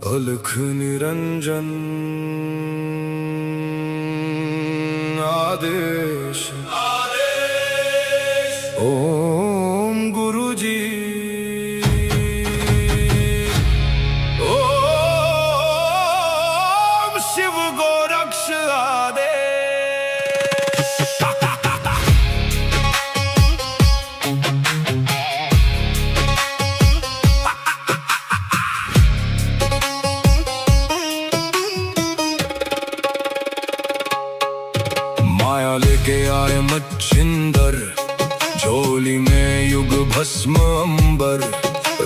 अलख निरंजन आदेश ओम गुरु जी ओम शिव गोरक्ष आदेश। माया लेके आए मच्छिंदर, झोली में युग भस्म अंबर।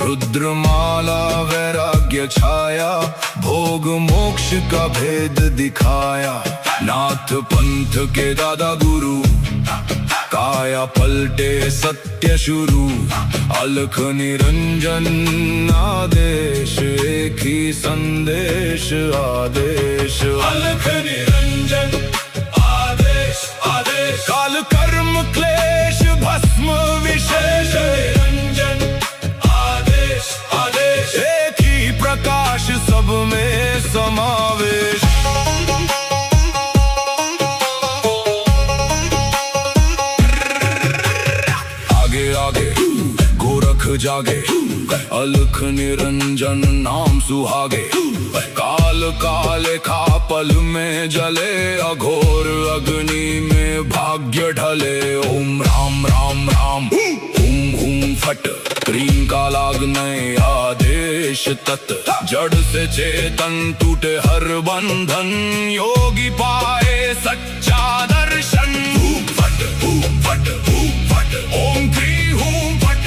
रुद्रमाला वैराग्य छाया, भोग मोक्ष का भेद दिखाया। नाथ पंथ के दादा गुरु, काया पलटे सत्य शुरू। अलख निरंजन आदेश, एक ही संदेश आदेश। अलख निरंजन आदेश, काल कर्म क्लेश भस्म विशेष। निरंजन आदेश आदेश, एक ही प्रकाश सब में समावेश। आगे आगे गोरख जागे, अलख निरंजन नाम सुहागे। काल काले खा पल में जले, अघोर अग्नि में भाग्य ढले। ओम राम राम राम हुम हुम फट, क्रीम का लागने आदेश तत्। जड़ से चेतन टूटे हर बंधन, योगी पाए सच्चा दर्शन। हुम फट ओम क्री हुम फट,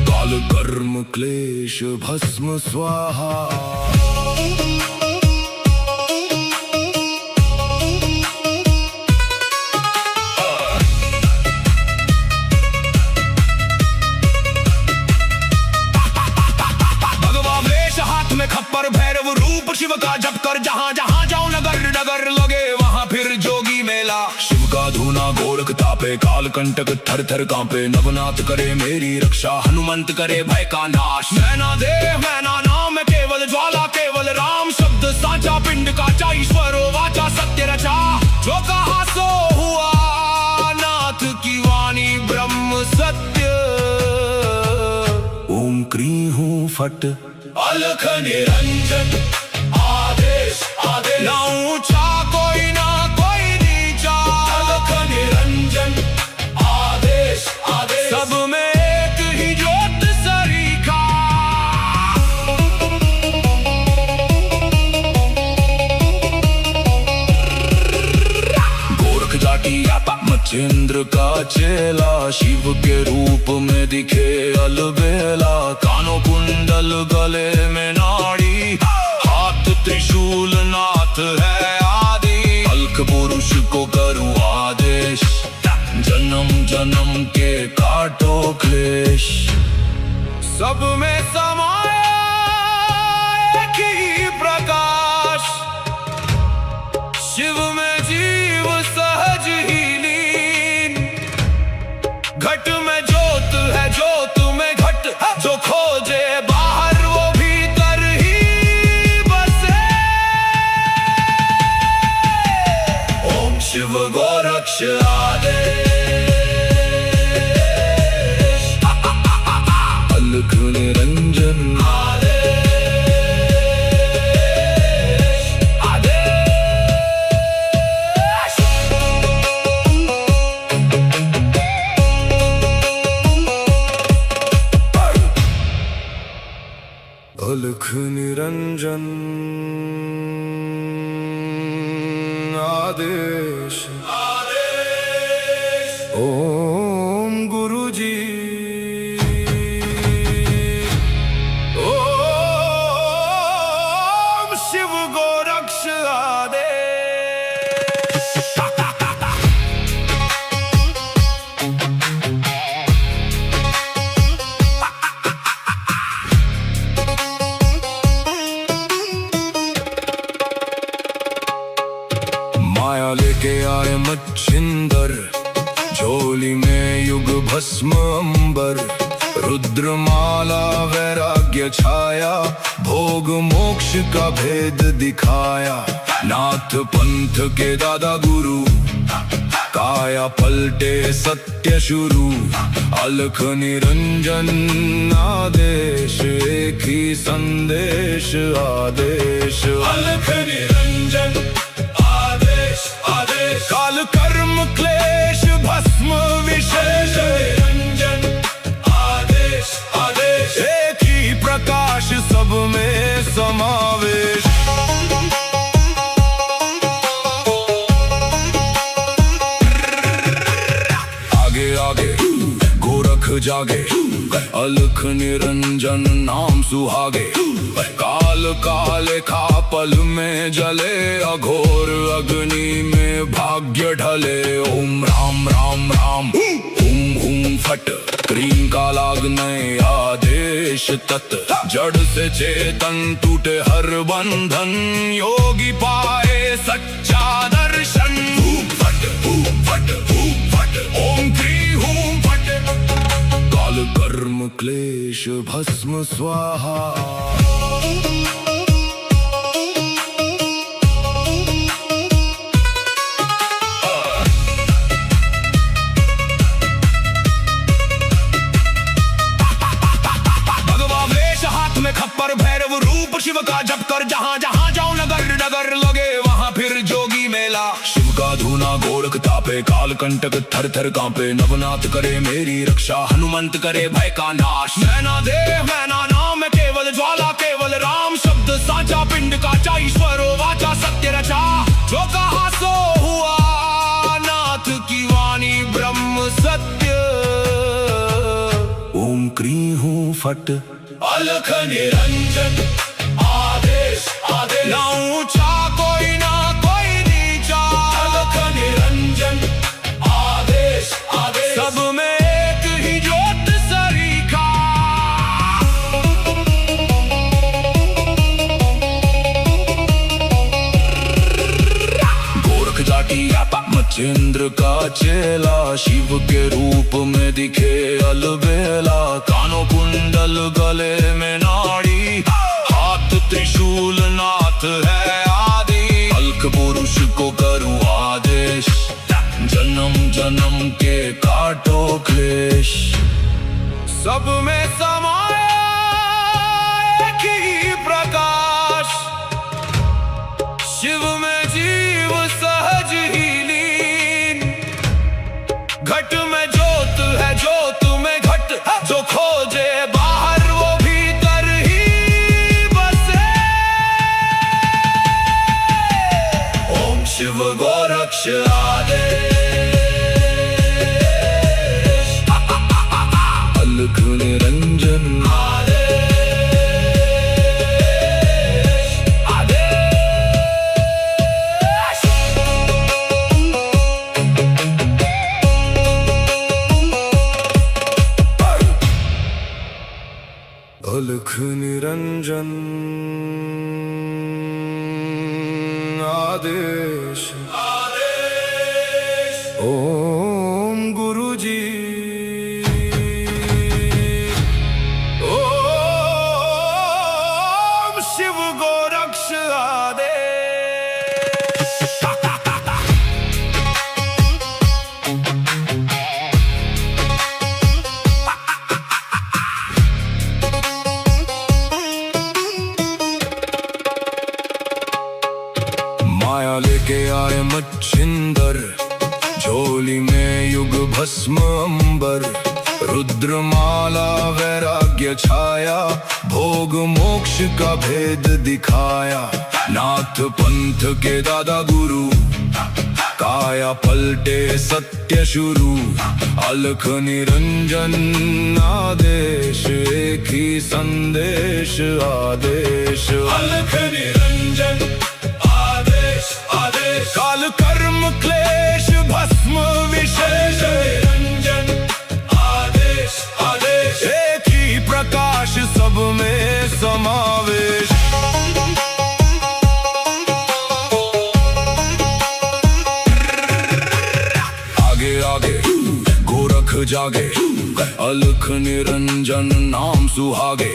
काल कर्म क्लेश भस्म स्वाहा। खप्पर भैरव रूप शिव का जप कर, जहाँ जहाँ जाओ नगर नगर लगे वहाँ फिर जोगी मेला। शिव का धूना गोरख तापे, काल कंटक थर थर कांपे। नवनाथ करे मेरी रक्षा, हनुमंत करे भय का नाश। मैना देह मैना नाम केवल ज्वाला, केवल राम शब्द साचा। पिंड काचा ईश्वरो वाचा, सत्य रचा। जो कहा सो हुआ, नाथ की वाणी ब्रह्म सत्य। ओम क्री हूँ फट, अलख निरंजन आदेश आदेश। ना ऊंचा कोई ना कोई नीचा, अलख निरंजन आदेश आदेश। सब में एक ही ज्योत सरीखा। गोरख जाटी आपा मच्छिंद्र का चेला, शिव के रूप में दिखे अलबेला। कानों कुंडल गले में नाड़ी, हाथ त्रिशूल नाथ है आदि। अलख पुरुष को करूं आदेश, जन्म जन्म के काटो क्लेश। सब में समाया एक ही प्रकाश, शिव में जीव सहज ही लीन। घट में ज्योत है, ज्योत में घट। जो खोजे बाहर वो भीतर ही बसे। ओम शिव गोरक्ष आदेश, अलख निरंजन आदेश आदेश। अलख निरंजन आदेश ओम गुरु जी ओम शिव गोरक्ष आदेश। माया लेके आए मच्छिंदर, झोली में युग भस्म अंबर। रुद्रमाला वैराग्य छाया, भोग मोक्ष का भेद दिखाया। नाथ पंथ के दादा गुरु, काया पलटे सत्य शुरू। अलख निरंजन आदेश, एक ही संदेश आदेश। अलख निरंजन आदेश आदेश, काल कर्म क्लेश भस्म विशेष। निरंजन आदेश आदेश, एक ही प्रकाश सब में समावेश। आगे आगे गोरख जागे, अलख निरंजन नाम सुहागे। काल काले खा पल में जले, अघोर अग्नि में भाग्य ढले। ओम राम राम राम हुम हुम फट, क्रीम का लागने आदेश तत्। जड़ से चेतन टूटे हर बंधन, योगी पाए सच्चा दर्शन। हुम फट हुम फट हुम फट, ओम क्री हुम फट। काल कर्म क्लेश भस्म स्वाहा। खप्पर भैरव रूप शिव का जप कर, जहाँ जहाँ जाऊं नगर नगर लगे वहाँ फिर जोगी मेला। शिव का धूना गोरख तापे, काल कंटक थर थर कांपे। नवनाथ करे मेरी रक्षा, हनुमंत करे भय का नाश। मैना देव मैना नाम है केवल ज्वाला, केवल राम शब्द साचा। पिंड काचा ईश्वरो वाचा, सत्य रचा जो कहा सो हुआ। नाथ की वाणी ब्रह्म सत्य। ओम क्री हूँ फट, अलख निरंजन आदेश आदेश। ना ऊंचा कोई ना कोई नीचा, अलख निरंजन आदेश आदेश। सब में एक ही ज्योत सरीखा। गोरख जाटी मच्छिंद्र का चेला, शिव के रूप में दिखे अलबेला। कानों कुंडल गले में नाड़ी, हाथ त्रिशूल नाथ है आदि। अलख पुरुष को करूं आदेश, जन्म जन्म के काटो क्लेश। सब में समाया एक ही प्रकाश, शिव में जीव सहज ही लीन। घट में ज्योत है ज्योत में घट, जो खोजे बाहर वो भीतर ही बसे। ओम शिव गोरक्ष आदेश। अलख निरंजन आदेश आदेश। अलख निरंजन आदेश आदेश। ओम गुरुजी, ओम शिव गोरक्ष आदेश। माया लेके आए मच्छिंदर, झोली में युग भस्म अंबर। रुद्रमाला वैराग्य छाया, भोग मोक्ष का भेद दिखाया। नाथ पंथ के दादा गुरु, काया पलटे सत्य शुरू। अलख निरंजन आदेश, एक ही संदेश आदेश। अलख निरंजन आदेश आदेश, काल कर्म क्लेश भस्म विशेष। निरंजन आदेश आदेश, एक ही प्रकाश सब में समावेश। आगे आगे गोरख जागे, अलख निरंजन नाम सुहागे।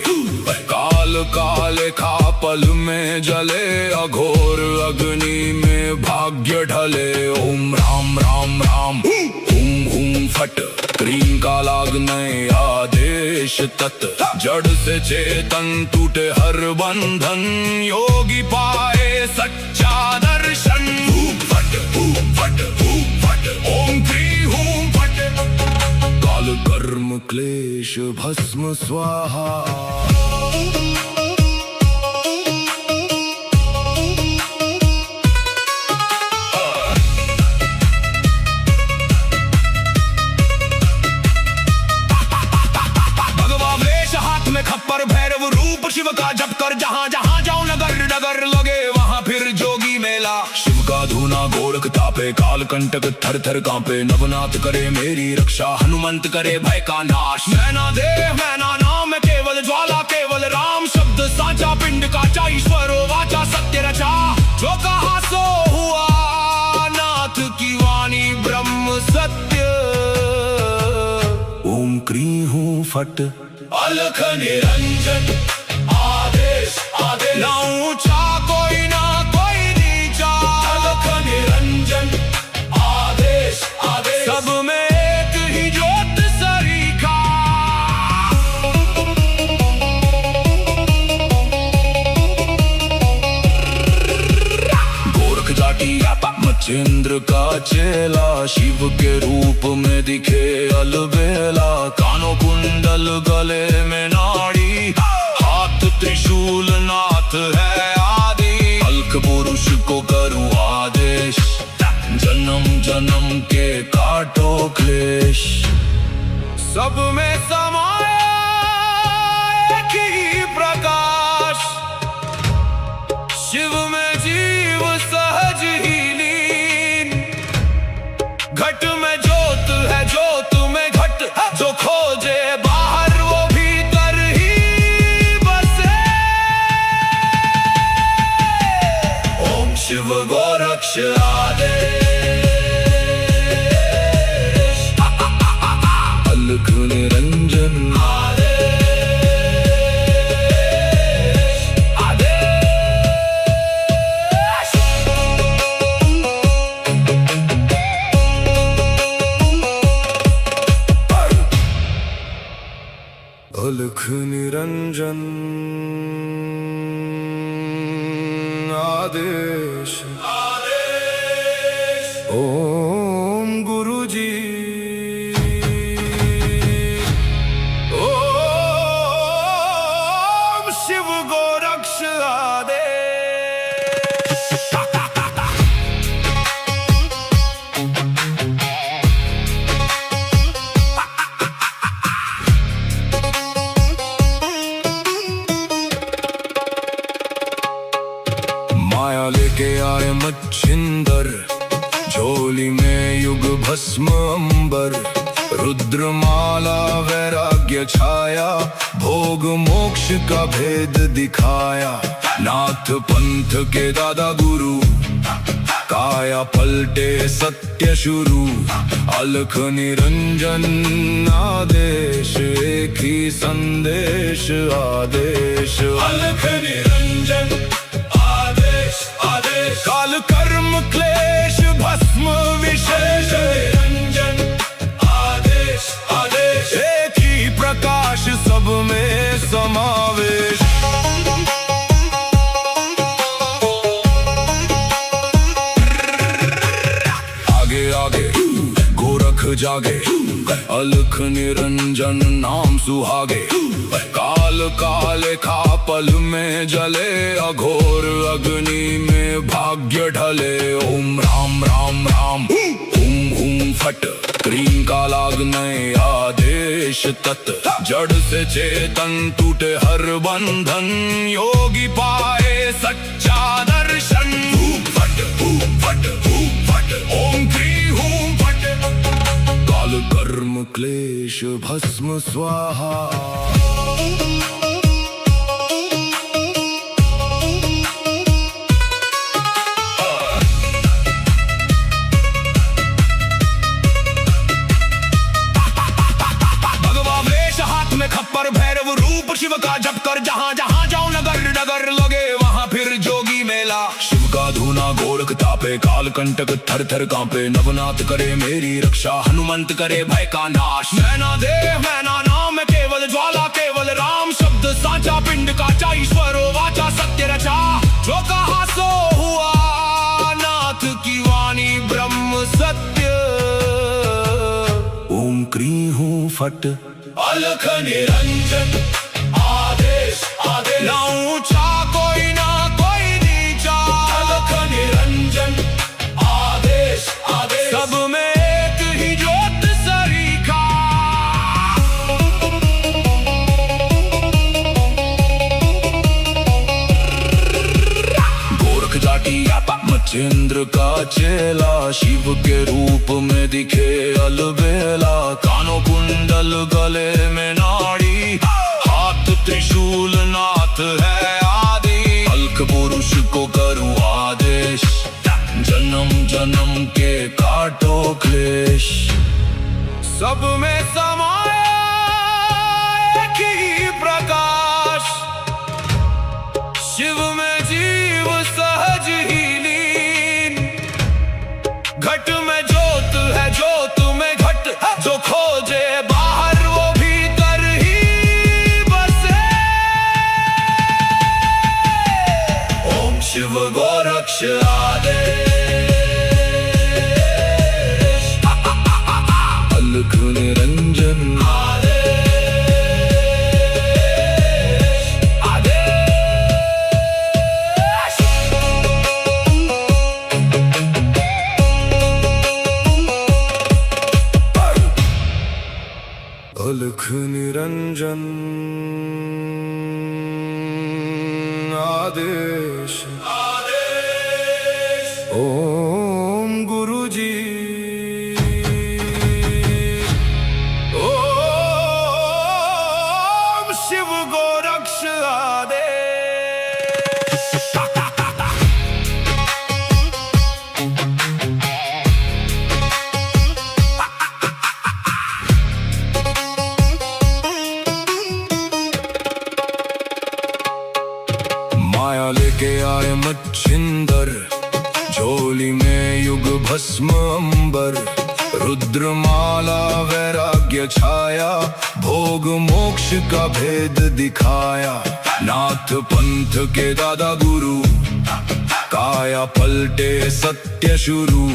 काल काले खा पल में जले, अघोर अग्नि में भाग्य ढले। ओम राम राम राम हुम हुम फट, क्रीम का लागने आदेश तत्। जड़ से चेतन टूटे हर बंधन, योगी पाए सच्चा दर्शन। फट फट फट, ओम क्री हूं फट, काल कर्म क्लेश भस्म स्वाहा। खप्पर भैरव रूप शिव का जप कर, जहाँ जहाँ जाऊं नगर नगर लगे वहाँ फिर जोगी मेला। शिव का धूना गोरख तापे, काल कंटक थर थर कांपे। नवनाथ करे मेरी रक्षा, हनुमंत करे भय का नाश। मैना देह मैना नाम केवल ज्वाला, केवल राम शब्द साचा। पिंड काचा ईश्वरो वाचा, सत्य रचा। जो कहा सो हुआ, नाथ की वाणी ब्रह्म सत्य। ओम क्री हूं फट, अलख निरंजन आदेश आदेश। ना ऊंचा कोई ना कोई नीचा, अलख निरंजन आदेश आदेश। सब में एक ही ज्योत सरीखा। गोरख जाटी मच्छिंद्र का चेला, शिव के रूप में दिखे अलबेला। कानों कुंडल गले में नाड़ी, हाथ त्रिशूल नाथ है आदि। अलख पुरुष को करूं आदेश, जन्म जन्म के काटो क्लेश। सब में समाया एक ही प्रकाश, शिव में जीव सहज ही लीन। घट में ज्योत है, ज्योत में घट। जो खोजे बाहर वो भीतर ही बसे। ओम शिव गोरक्ष आदेश। अलख निरंजन आदेश आदेश। अलख निरंजन आदेश आदेश। ओम गुरु जी। ओम शिव गोरक्ष आदेश। माया लेके आए मच्छिंदर, झोली में युग भस्म अंबर। रुद्रमाला वैराग्य छाया, भोग मोक्ष का भेद दिखाया। नाथ पंथ के दादा गुरु, काया पलटे सत्य शुरू। अलख निरंजन आदेश, एक ही संदेश आदेश। अलख निरंजन आदेश आदेश। काल कर्म क्लेश भस्म विशेष। निरंजन आदेश आदेश। एक ही प्रकाश सब में समावेश। आगे आगे गोरख जागे, अलख निरंजन नाम सुहागे। काल काले खा पल में जले, अघोर अग्नि में भाग्य ढले। ओम राम राम राम हुम हुम फट, क्रीम का लागने आदेश तत्। जड़ से चेतन टूटे हर बंधन, योगी पाए सच्चा दर्शन। फट फट फट, ओम क्री हूं फट, काल कर्म क्लेश भस्म स्वाहा। भगवा तापे काल कंटक थर थर कांपे नवनाथ करे मेरी रक्षा हनुमंत करे भय का नाश मैना देह मैना नाम है केवल ज्वाला केवल राम शब्द साचा पिंड काचा ईश्वरो वाचा सत्य रचा जो कहा सो हुआ नाथ की वाणी ब्रह्म सत्य ओम क्री हूँ फट अलख निरंजन आदेश आदेश ना ऊंचा कोई ना कोई नीचा अलख निरंजन आदेश आदेश सब में एक ही ज्योत सरीखा गोरख जाटी मच्छिंद्र का चेला शिव के रूप में दिखे अलबेला कानों कुंडल गले में नाड़ी हाथ त्रिशूल नाथ है आदि अलख पुरुष को करूँ आदेश जन्म जन्म के काटो क्लेश सब में समाया एक ही प्रकाश शिव में जीव सहज ही लीन घट में ज्योत है ज्योत में घट जो खोजे बाहर वो भीतर ही बसे ओम शिव गोरक्ष आदेश अलख निरंजन अलख निरंजन आदेश ओम गुरु जी ओम शिव गोरक्ष आदेश माया लेके आए मच्छिंदर झोली में युग भस्म अंबर रुद्रमाला वैराग्य छाया भोग मोक्ष का भेद दिखाया नाथ पंथ के दादा गुरु काया पलटे सत्य शुरू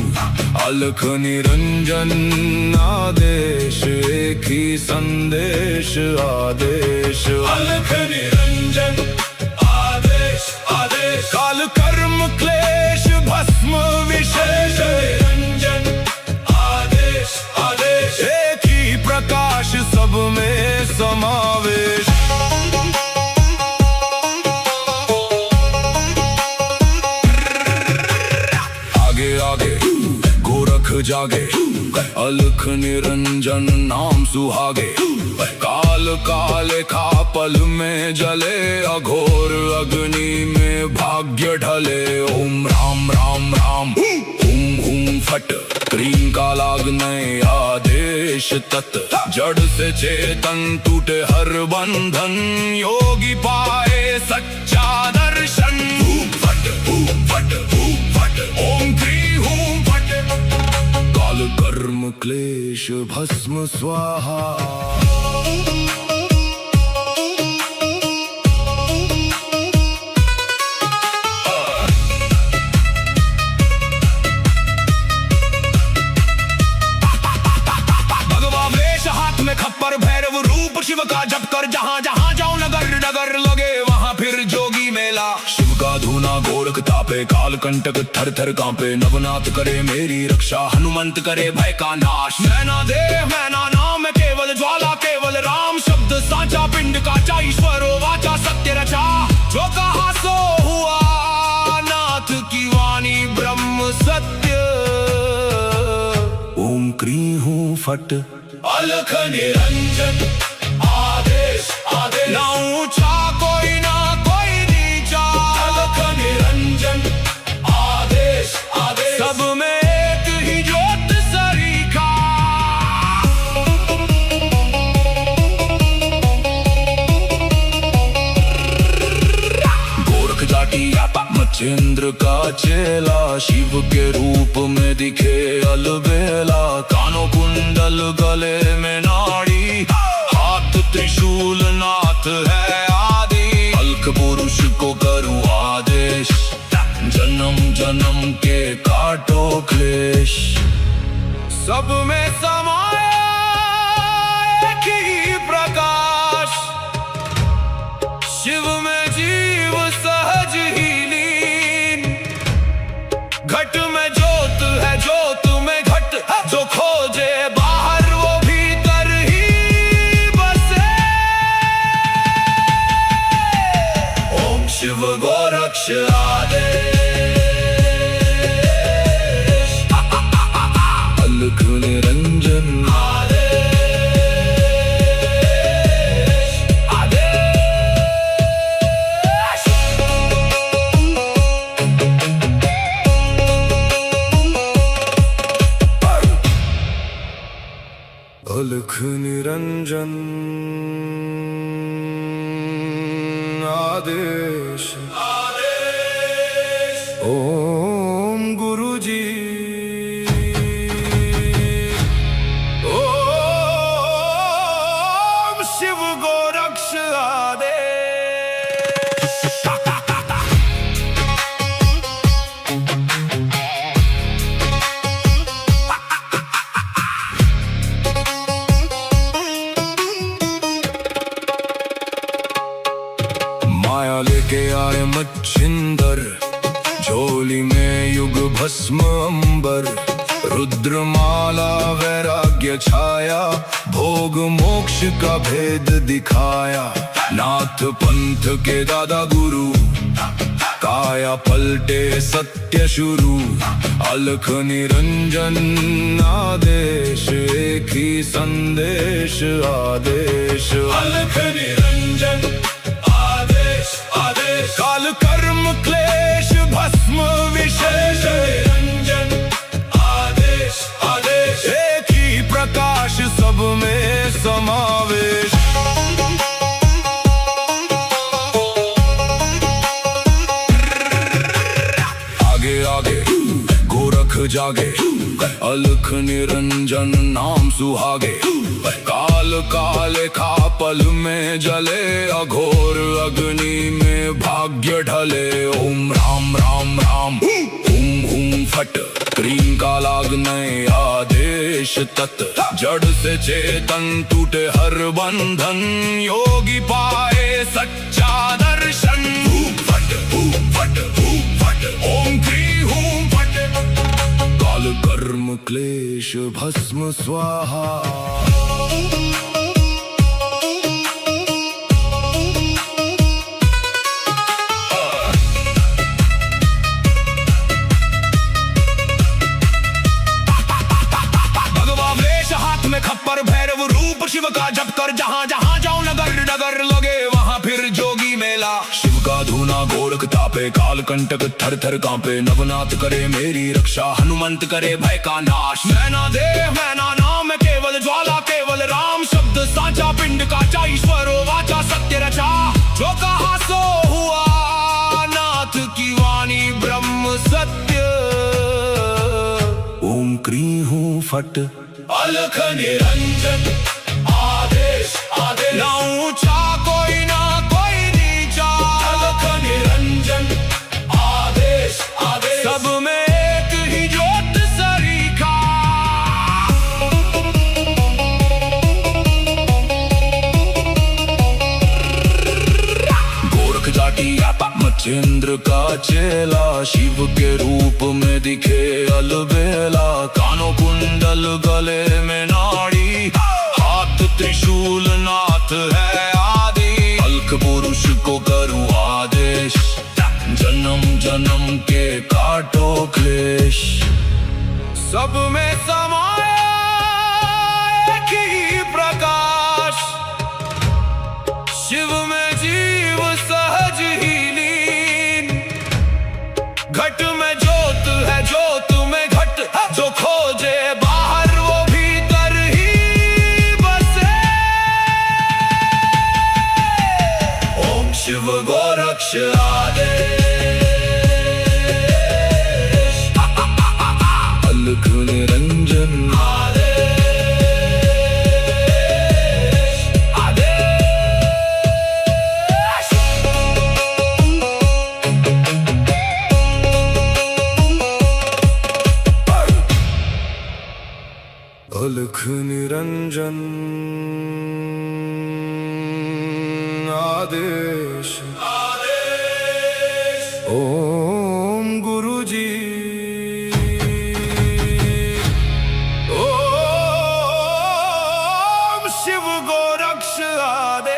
अलख निरंजन आदेश एक ही संदेश आदेश अलख निरंजन आदेश आदेश काल कर्म क्लेश भस्म विशेष निरंजन आदेश आदेश एक ही प्रकाश सब में समावेश आगे आगे गोरख जागे अलख निरंजन नाम सुहागे काल काले खा पल में जले अघोर अग्नि में भाग्य ढले ओम राम राम राम हुम हुम फट क्रीम का लागने आदेश तत् जड़ से चेतन टूटे हर बंधन योगी पाए सच्चा दर्शन फट ओम क्री हूँ फट काल कर्म क्लेश भस्म स्वाहा खप्पर भैरव रूप शिव का जप कर जहाँ जहाँ जाओ नगर नगर लगे वहाँ फिर जोगी मेला शिव का धूना गोरख तापे काल कंटक थर थर कांपे नवनाथ करे मेरी रक्षा हनुमंत करे भय का नाश मैना देह मैना नाम है केवल ज्वाला केवल राम शब्द साचा पिंड काचा ईश्वरो वाचा सत्य रचा जो कहा सो हुआ नाथ की वाणी ब्रह्म सत्य ओम क्री हूँ फट अलख निरंजन आदेश आदेश ना ऊंचा कोई ना कोई नीचा अलख निरंजन आदेश आदेश सब में एक ही ज्योत सरीखा गोरख जाटी मचेंद्र का चेला शिव के रूप में दिखे अलबेला। कानों कुंडल गले में नाड़ी, हाथ त्रिशूल नाथ है आदि। अलख पुरुष को करूँ आदेश, जन्म जन्म के काटो क्लेश। सब में समाया एक ही प्रकाश, शिव में जीव सहज ही लीन। घट में ज्योत है, ज्योत में घट, जो खोजे बाहर वो भीतर ही बसे। ओम शिव गोरक्ष आदेश, अलख निरंजन आदेश, आदेश। अलख निरंजन आदेश, आदेश। ओम गुरुजी, ओम शिव गोरक्ष आदेश। माया लेके आए मच्छिंदर, झोली में युग भस्म अंबर। रुद्रमाला वैराग्य छाया, भोग मोक्ष का भेद दिखाया। नाथ पंथ के दादा गुरु, काया पलटे सत्य शुरू। अलख निरंजन आदेश, एक ही संदेश आदेश। अलख निरंजन आदेश, आदेश। काल कर्म क्लेश भस्म विशेष, निरंजन आदेश, आदेश। एक ही प्रकाश सब में समावेश। आगे आगे गोरख जागे, अलख निरंजन नाम सुहागे। काल काले खा पल में जले, अघोर अग्नि में भाग्य ढले। ओम राम राम राम, हुम हुम फट, क्रीम का लागने आदेश तत्। जड़ से चेतन टूटे हर बंधन, योगी पाए सच्चा दर्शन। हूम फट, हूम फट, हूम फट, ओम क्री हूम फट। काल कर्म क्लेश भस्म स्वाहा। खप्पर भैरव रूप शिव का जप कर, जहाँ जहाँ जाऊं नगर नगर लगे वहाँ फिर जोगी मेला। शिव का धूना गोरख तापे, काल कंटक थर थर कांपे। नवनाथ करे मेरी रक्षा, हनुमंत करे भय का नाश। मैना देव मैना नाम केवल ज्वाला, केवल राम शब्द साचा। पिंड का ईश्वर वाचा, सत्य रचा। जो कहा सो हुआ, नाथ की वाणी ब्रह्म सत्य। ओम क्री हूँ फट, अलख निरंजन आदेश, आदेश। ना ऊंचा कोई ना कोई नीचा, अलख निरंजन आदेश, आदेश। सब में एक ही ज्योत सरीखा। गोरख जाटी मचेंद्र का चेला, शिव के रूप में दिखे अलबेला। कानों कुंडल गले में नाड़ी, हाथ त्रिशूल नाथ है आदि। अलख पुरुष को करूँ आदेश, जन्म जन्म के काटो क्लेश। सब में समाया एक ही प्रकाश, शिव में जीव सहज ही लीन। घट में ज्योत है, ज्योत में घट, जो खोजे बाहर वो भीतर ही बसे। ओम शिव गोरक्ष आदेश। अलख निरंजन आदेश ओम गुरु जी ओम शिव गोरक्ष आदेश।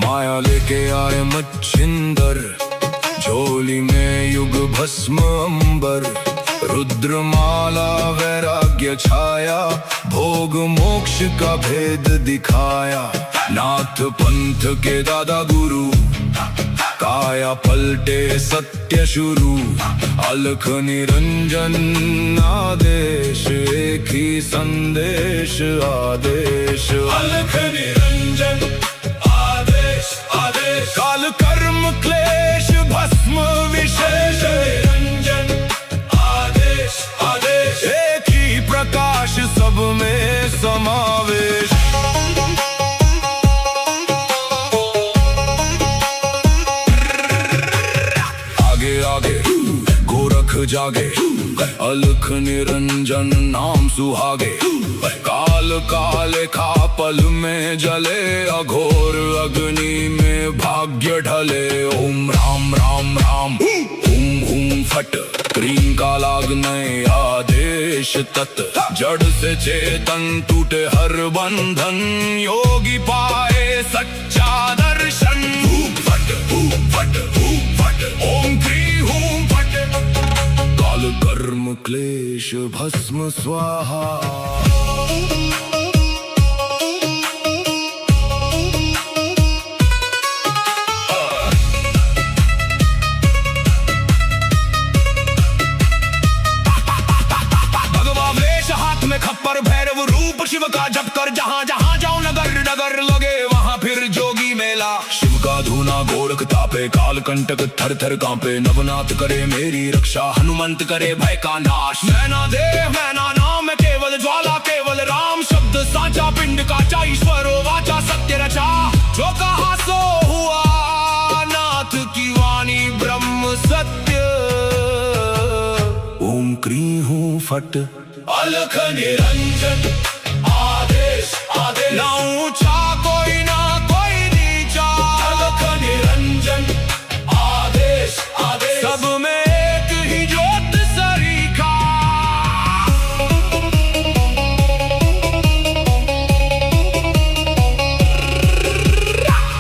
माया लेके आए मच्छिंदर, झोली में युग भस्म अंबर, रुद्रमाला वैराग्य छाया, भोग मोक्ष का भेद दिखाया। नाथ पंथ के दादा गुरु, काया पलटे सत्य शुरू, अलख निरंजन आदेश, एक ही संदेश आदेश। अलख निरंजन काल कर्म क्लेश भस्म विशेष, निरंजन आदेश आदेश, एक ही प्रकाश सब में समावेश। आगे आगे गोरख जागे, अलख निरंजन नाम सुहागे, काल काले खा पल में जले, अघोर अग्नि में भाग्य ढले। ओम राम राम राम हुम हुम फट, क्रीम का लागने आदेश तत्, जड़ से चेतन टूटे हर बंधन, योगी पाए सच्चा दर्शन। हुम फट ओम क्री हुम फट, काल कर्म क्लेश भस्म स्वाहा। खप्पर भैरव रूप शिव का जप कर, जहाँ जहाँ जाओ नगर नगर लगे वहाँ फिर जोगी मेला। शिव का धूना गोरख तापे, काल कंटक थर थर कांपे, नवनाथ करे मेरी रक्षा, हनुमंत करे भय का नाश। मैना देव मैना नाम केवल ज्वाला, केवल राम शब्द साचा, पिंड काचा ईश्वरो वाचा, सत्य रचा। जो कहा सो हुआ, नाथ की वाणी ब्रह्म सत्य। ओम क्री हूँ फट, अलख निरंजन आदेश आदेश, ना ऊंचा कोई ना कोई नीचा, अलख निरंजन आदेश आदेश, सब में एक ही ज्योत सरीखा।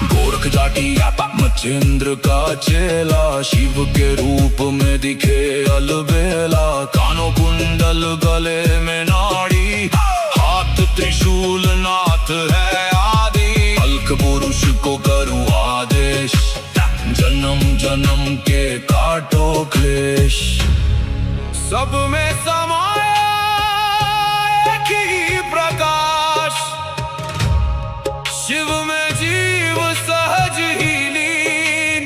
गोरख जाटी मच्छिंद्र का चेला, शिव के रूप में दिखे अलबेला। कानों कुंडल गले में नाड़ी, हाथ त्रिशूल नाथ है आदि, अलख पुरुष को करूं आदेश, जन्म जन्म के काटो क्लेश। सब में समाया एक ही प्रकाश, शिव में जीव सहज ही लीन।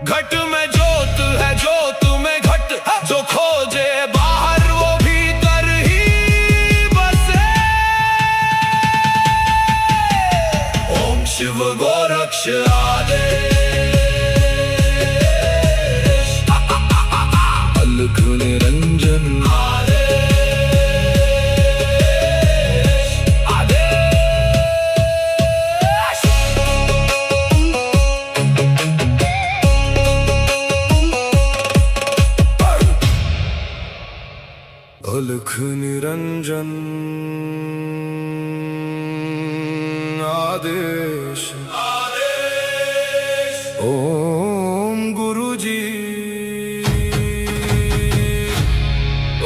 घट में ज्योत है ज्योत में घट, जो खोजे बाहर वो भीतर ही बसे। ओम शिव गोरक्ष आदेश, अलख निरंजन अलख निरंजन आदेश ओम गुरु जी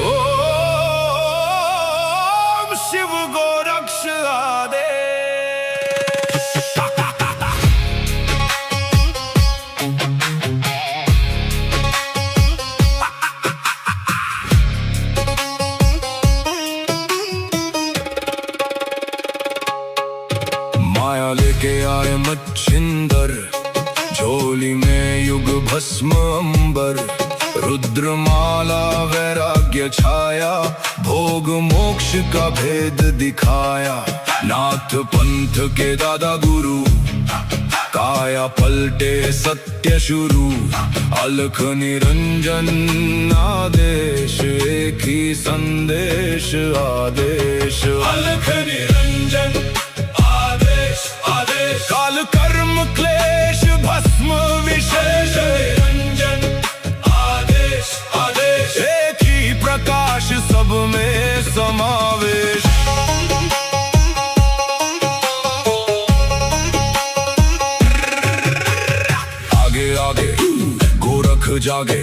ओम शिव गोरक्ष आदेश। माया लेके आए मच्छिंदर, झोली में युग भस्म अंबर, रुद्रमाला वैराग्य छाया, भोग मोक्ष का भेद दिखाया। नाथ पंथ के दादा गुरु, काया पलटे सत्य शुरू। अलख निरंजन आदेश, एक ही संदेश आदेश। अलख निरंजन आदेश आदेश, काल कर्म क्लेश भस्म विशेष। निरंजन आदेश आदेश, एक ही प्रकाश सब में समावेश। गोरख जागे,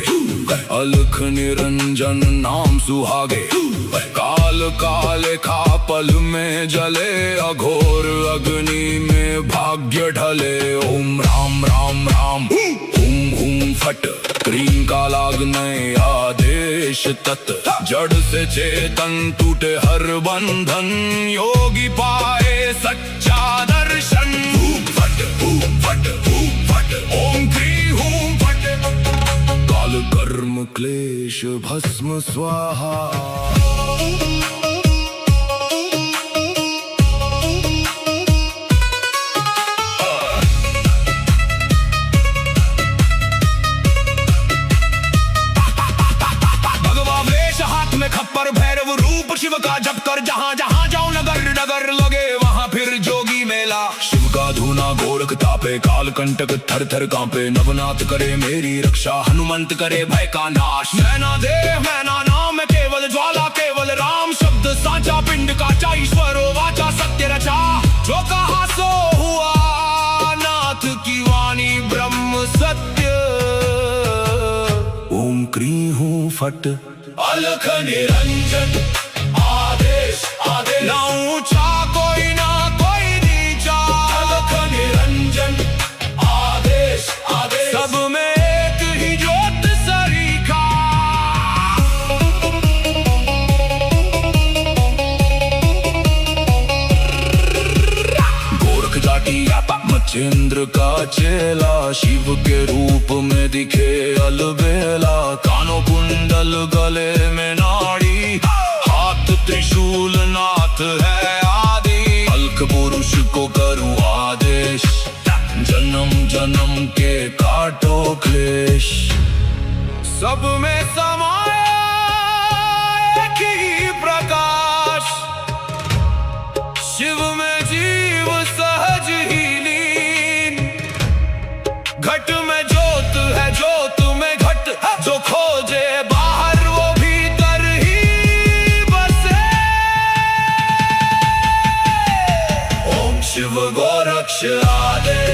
अलख निरंजन नाम सुहागे। काल काले खा पल में जले, अघोर अग्नि में भाग्य ढले। ओम राम राम राम, हुम हुम फट, क्रीम का लागने आदेश तत्। जड़ से चेतन टूटे हर बंधन, योगी पाए सच्चा दर्शन। फट फट फट, ओम क्री हूं फट, काल कर्म क्लेश भस्म स्वाहा। भगवा वेश हाथ में खप्पर, भैरव रूप शिव का जप कर। जहां जहां जाऊं नगर नगर लगे, वहां फिर जोगी मेला। शिव का धूना गोरख तापे, काल कंटक थर थर कांपे। नवनाथ करे मेरी रक्षा, हनुमंत करे भय का नाश। मैना देह मैना नाम केवल ज्वाला, केवल राम शब्द साचा। पिंड का ईश्वर वाचा, सत्य रचा। जो कहा सो हुआ, नाथ की वाणी ब्रह्म सत्य। ओम क्री हूं फट, अलख निरंजन आदेश आदेश। ना ऊंचा कोई ना कोई नीचा, अलख निरंजन आदेश आदेश। सब में एक ही ज्योत सरीखा। गोरख जाटी मच्छिंद्र का चेला, शिव के रूप में दिखे अलबेला। कानों कुंडल गले में नाड़ी, हाथ त्रिशूल नाथ है आदि। अलख पुरुष को करूं आदेश, जन्म जन्म के काटो क्लेश। सब में समाया एक ही प्रकाश, शिव में जीव सहज ही लीन। घट में ज्योत है, ज्योत में घट। जो खोजे बाहर, वो भीतर ही बसे। ओम शिव गोरक्ष आदेश।